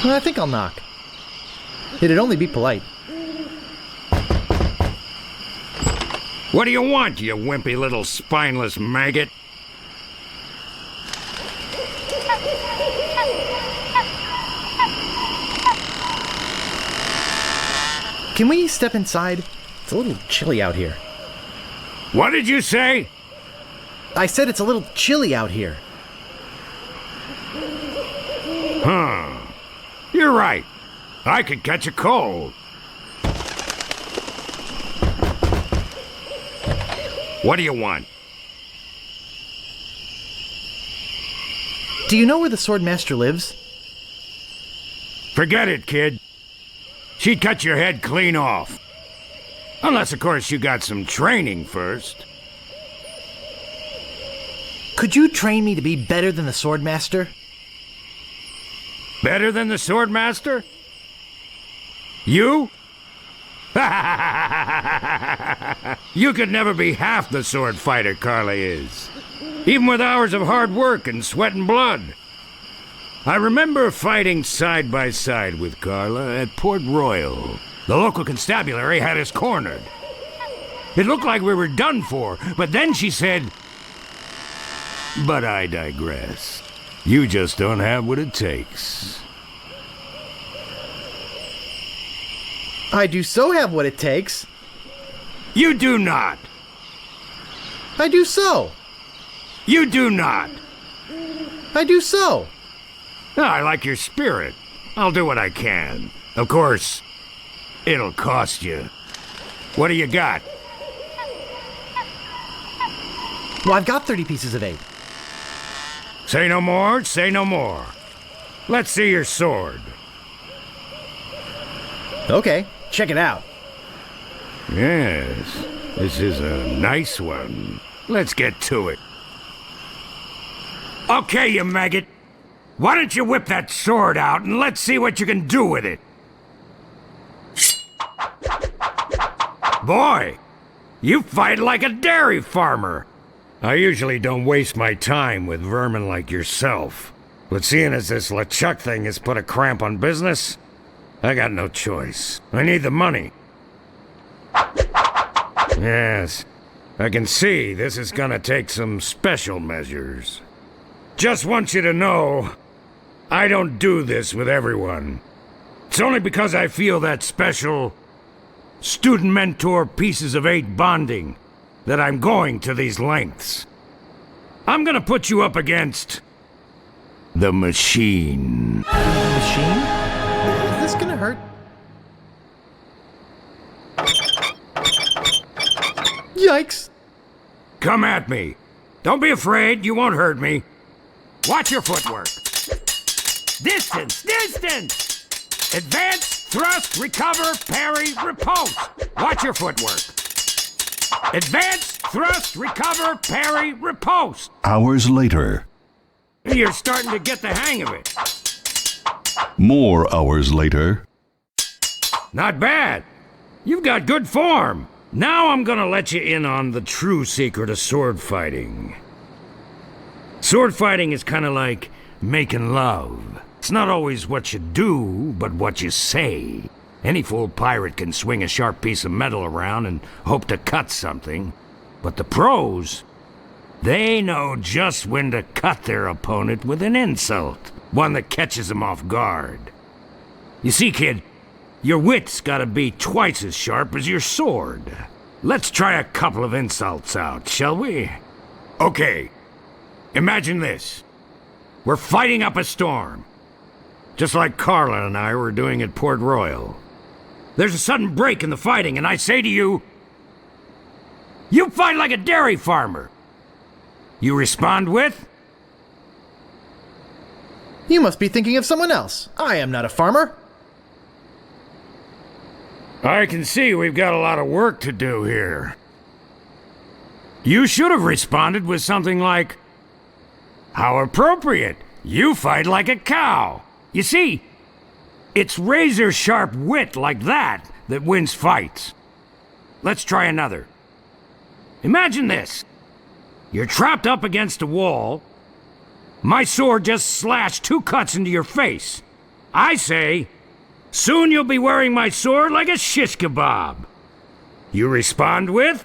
I think I'll knock. It'd only be polite. What do you want, you wimpy little spineless maggot? Can we step inside? It's a little chilly out here. What did you say? I said it's a little chilly out here. Huh. You're right. I could catch a cold. What do you want? Do you know where the Swordmaster lives? Forget it, kid. She'd cut your head clean off. Unless, of course, you got some training first. Could you train me to be better than the Swordmaster? Better than the Swordmaster? You? You could never be half the sword fighter Carla is. Even with hours of hard work and sweat and blood. I remember fighting side by side with Carla at Port Royal. The local constabulary had us cornered. It looked like we were done for, but then she said... But I digress. You just don't have what it takes. I do so have what it takes. You do not. I do so. You do not. I do so. I like your spirit. I'll do what I can. Of course, it'll cost you. What do you got? Well, I've got 30 pieces of 8. Say no more, say no more. Let's see your sword. Okay, check it out. Yes, this is a nice one. Let's get to it. Okay, you maggot. Why don't you whip that sword out and let's see what you can do with it? Boy, you fight like a dairy farmer. I usually don't waste my time with vermin like yourself. But seeing as this LeChuck thing has put a cramp on business, I got no choice. I need the money. Yes, I can see this is gonna take some special measures. Just want you to know, I don't do this with everyone. It's only because I feel that special student-mentor pieces of 8 bonding that I'm going to these lengths. I'm gonna put you up against the machine. Machine? Is this gonna hurt? Yikes! Come at me. Don't be afraid, you won't hurt me. Watch your footwork. Distance, distance! Advance, thrust, recover, parry, repulse. Watch your footwork. Advance, thrust, recover, parry, repulse. Hours later. You're starting to get the hang of it. More hours later. Not bad. You've got good form. Now I'm gonna let you in on the true secret of sword fighting. Sword fighting is kind of like making love. It's not always what you do, but what you say. Any fool pirate can swing a sharp piece of metal around and hope to cut something. But the pros, they know just when to cut their opponent with an insult. One that catches them off guard. You see, kid, your wit's gotta be twice as sharp as your sword. Let's try a couple of insults out, shall we? Okay. Imagine this. We're fighting up a storm. Just like Carla and I were doing at Port Royal. There's a sudden break in the fighting, and I say to you, you fight like a dairy farmer. You respond with, You must be thinking of someone else. I am not a farmer. I can see we've got a lot of work to do here. You should have responded with something like, how appropriate. You fight like a cow. You see, it's razor-sharp wit like that that wins fights. Let's try another. Imagine this. You're trapped up against a wall. My sword just slashed 2 cuts into your face. I say, soon you'll be wearing my sword like a shish kebab. You respond with?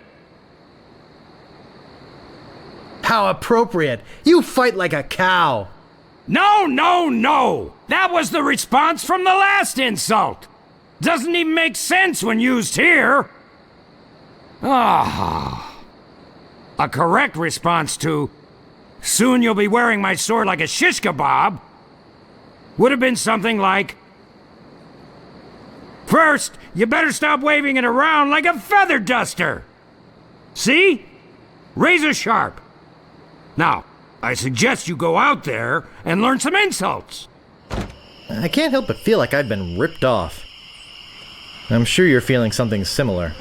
How appropriate! You fight like a cow! No, no, no! That was the response from the last insult! Doesn't even make sense when used here! Ah. A correct response to, soon you'll be wearing my sword like a shish kebab, would have been something like, first, you better stop waving it around like a feather duster! See? Razor sharp. Now, I suggest you go out there and learn some insults. I can't help but feel like I've been ripped off. I'm sure you're feeling something similar.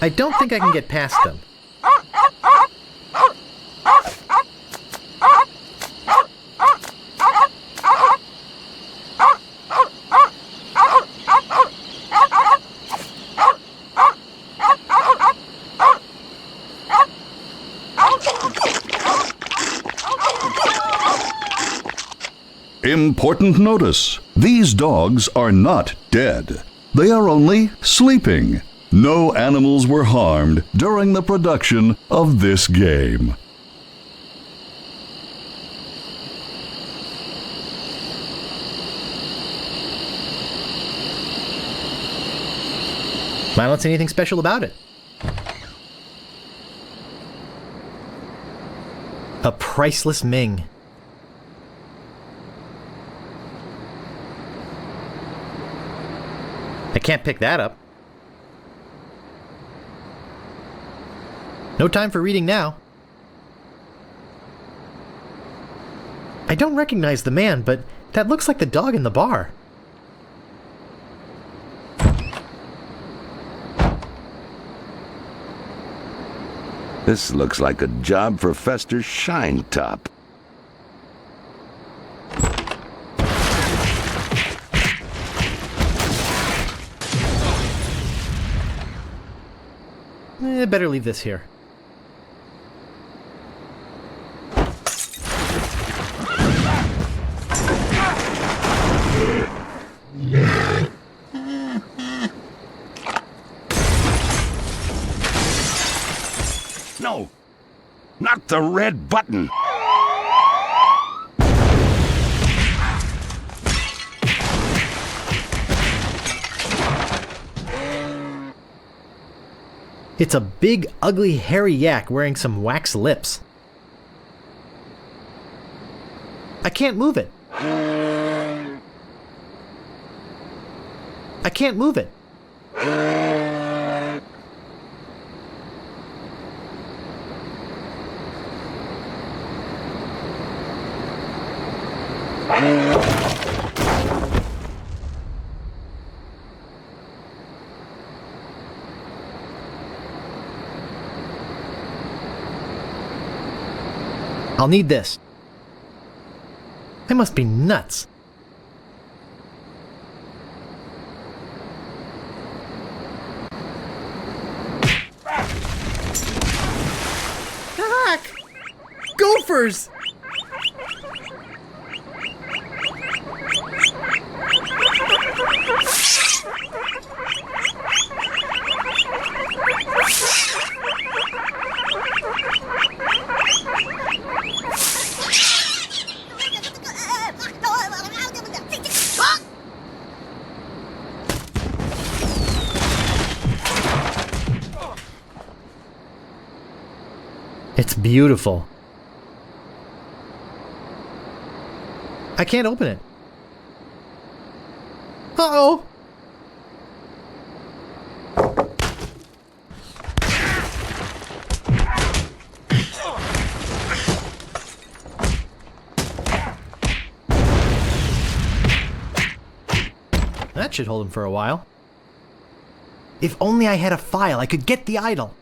I don't think I can get past them. Important notice. These dogs are not dead. They are only sleeping. No animals were harmed during the production of this game. I don't see anything special about it. A priceless Ming. I can't pick that up. No time for reading now. I don't recognize the man, but that looks like the dog in the bar. This looks like a job for Fester Shinetop. Better leave this here. No, not the red button. It's a big, ugly, hairy yak wearing some wax lips. I can't move it. I can't move it. I'll need this. I must be nuts. Heck! Gophers! It's beautiful. I can't open it. Uh-oh! That should hold him for a while. If only I had a file, I could get the idol.